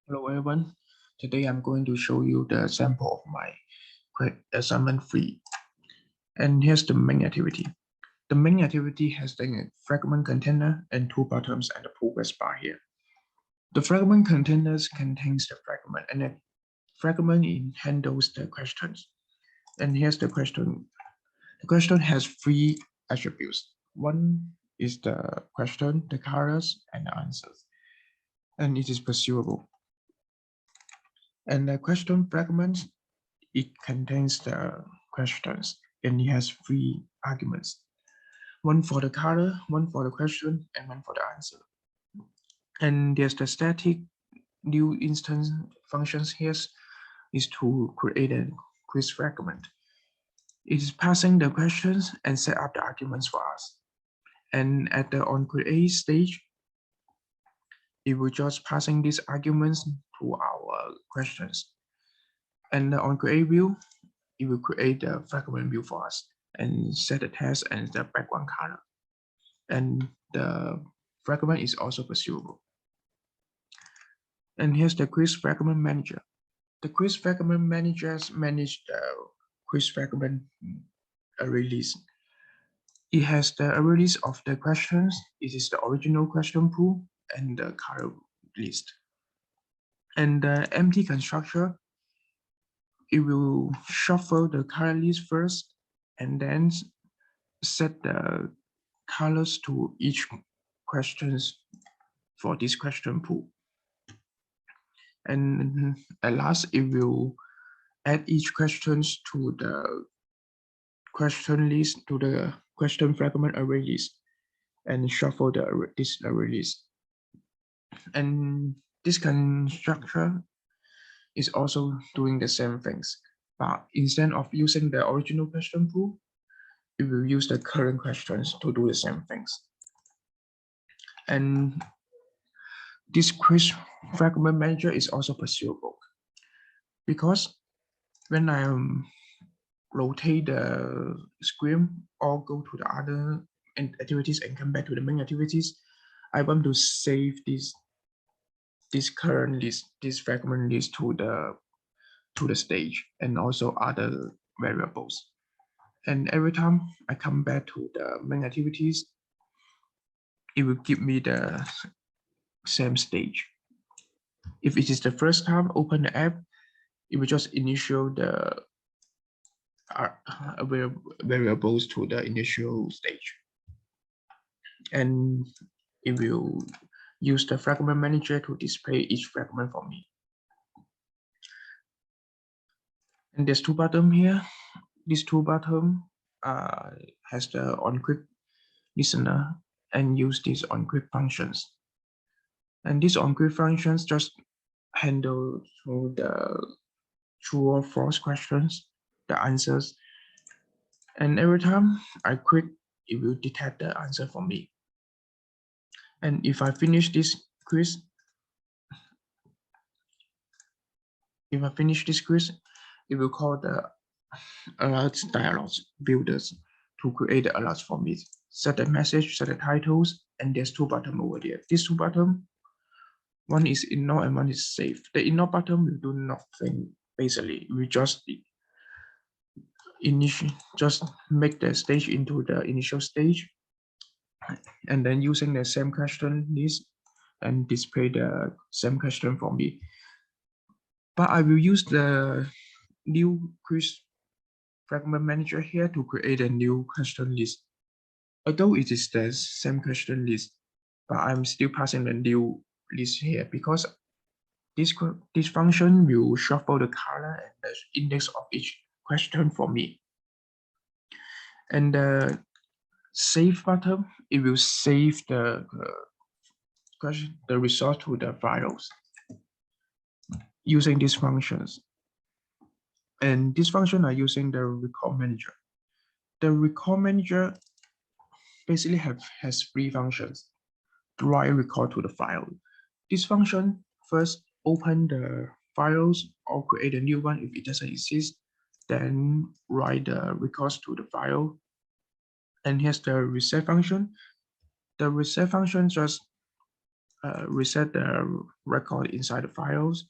Hello everyone. Today I'm going to show you the sample of my assignment 3. And here's the main activity. The main activity has the fragment container and two buttons and the progress bar here. The fragment containers contains the fragment and the fragment handles the questions. And here's the question. The question has three attributes. One is the question, the colors, and the answers. And it is pursuable. And the question fragment, it contains the questions and it has three arguments. One for the color, one for the question, and one for the answer. And there's the static new instance functions here is to create a quiz fragment. It is passing the questions and set up the arguments for us. And at the onCreate stage, it will just passing these arguments to our questions. And the onCreate view, it will create the fragment view for us and set the text and the background color. And the fragment is also pursuable. And here's the quiz fragment manager. The quiz fragment managers manage the quiz fragment release. It has the release of the questions. It is the original question pool and the color list. And the empty constructor, it will shuffle the color list first and then set the colors to each questions for this question pool. And at last, it will add each questions to the question list, to the question fragment array list, and shuffle this array list. And this constructor is also doing the same things, but instead of using the original question pool, it will use the current questions to do the same things. And this quiz fragment manager is also pursuable because when I rotate the screen or go to the other activities and come back to the main activities, I want to save this current list, this fragment list to the stage and also other variables. And every time I come back to the main activities, it will give me the same stage. If it is the first time open the app, it will just initial the variables to the initial stage. And it will use the fragment manager to display each fragment for me. And there's two buttons here. These two buttons has the onClick listener and use these onClick functions. And these onClick functions just handle through the true or false questions, the answers. And every time I click, it will detect the answer for me. And if I finish this quiz, it will call the alerts dialogues builders to create the alerts for me. Set the message, set the titles, and there's two buttons over there. These two buttons, one is ignore and one is save. The ignore button will do nothing basically. We just make the stage into the initial stage, and then using the same question list and display the same question for me. But I will use the new quiz fragment manager here to create a new question list. Although it is the same question list, but I'm still passing the new list here because this function will shuffle the color and the index of each question for me. And the save button, it will save the result to the files using these functions. And this function are using the record manager. The record manager basically has three functions to write record to the file. This function first open the files or create a new one if it doesn't exist, then write the records to the file. And here's the reset function. The reset function just reset the record inside the files.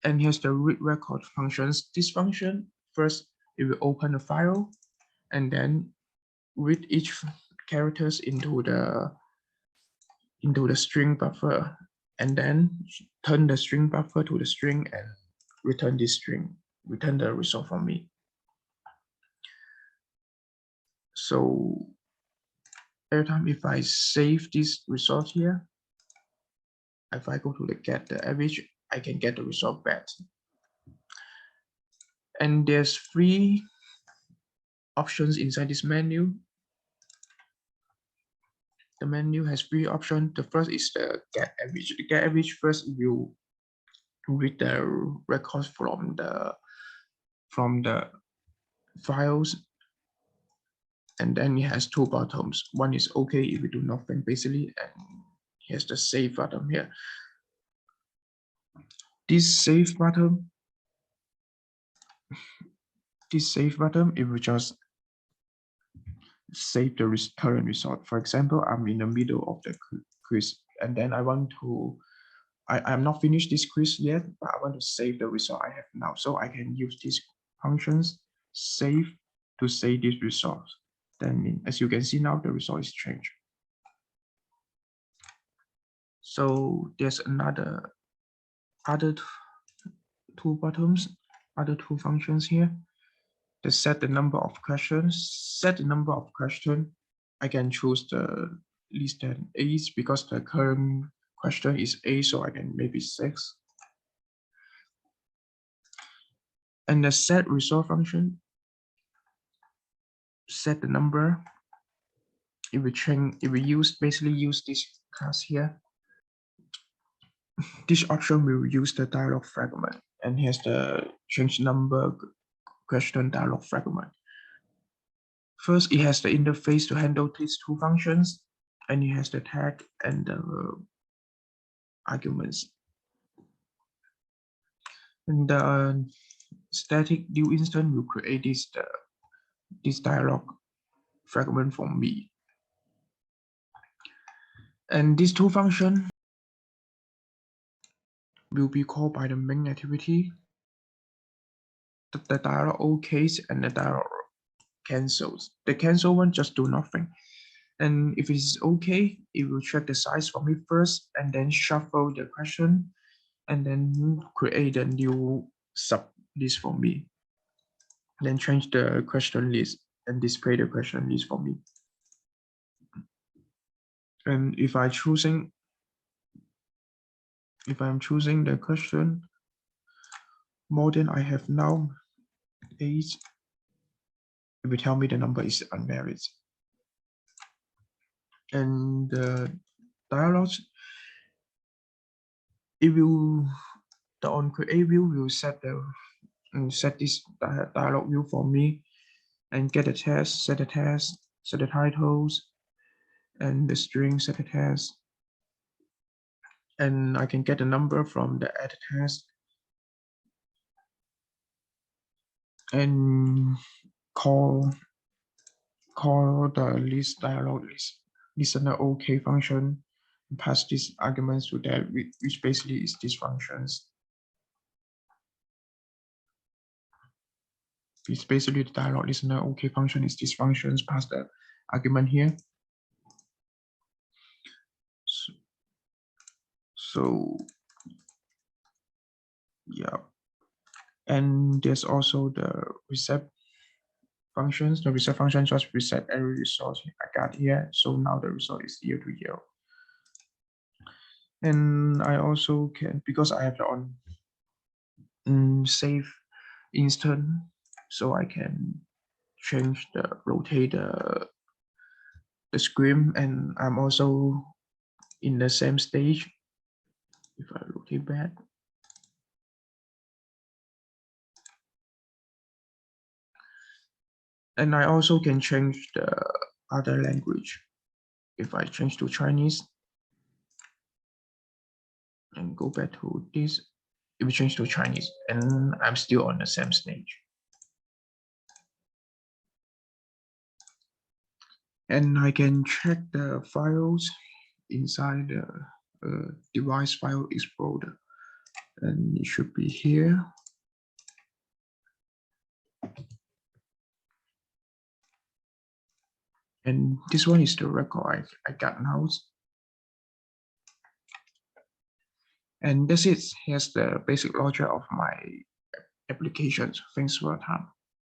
And here's the read record functions. This function, first, it will open the file and then read each characters into the string buffer, and then turn the string buffer to the string and return this string, return the result for me. So every time if I save this result here, if I go to the get the average, I can get the result back. And there's 3 options inside this menu. The menu has 3 options. The first is the get average. The get average first will read the records from the files, and then it has 2 buttons. One is okay if we do nothing basically, and here's the save button here. This save button, it will just save the current result. For example, I'm in the middle of the quiz, and then I want to, I'm not finished this quiz yet, but I want to save the result I have now. So I can use these functions, save, to save this result. Then as you can see now, the result is changed. So there's other 2 buttons, other 2 functions here. To set the number of questions, I can choose the least than 8 because the current question is 8, so I can maybe 6. And the set result function, set the number. It will basically use this class here. This option will use the dialog fragment, and here's the change number question dialog fragment. First, it has the interface to handle these 2 functions, and it has the tag and the arguments. And the static new instance will create this dialog fragment for me. And these 2 functions will be called by the main activity, the dialog OK and the dialog cancels. The cancel one just do nothing. And if it's okay, it will check the size for me first, and then shuffle the question, and then create a new sub list for me. Then change the question list and display the question list for me. And if I'm choosing the question more than I have now, 8, it will tell me the number is unmarried. And the dialogues, the on create view will set this dialog view for me, and get a test, set the titles, and the string, set the test. And I can get a number from the add test and call the list dialog listener OK function, and pass these arguments to that, which basically is these functions. It's basically the dialog listener OK function is these functions, pass the argument here. So yeah, and there's also the reset functions. The reset function just reset every result I got here. So now the result is year to year. And I also can, because I have the on save instant, so I can change rotate the screen, and I'm also in the same stage. If I rotate back, and I also can change the other language. If I change to Chinese and go back to this, it will change to Chinese, and I'm still on the same stage. And I can check the files inside device file explorer, and it should be here. And this one is the record I got now. And that's it. Here's the basic logic of my applications. Thanks for your time.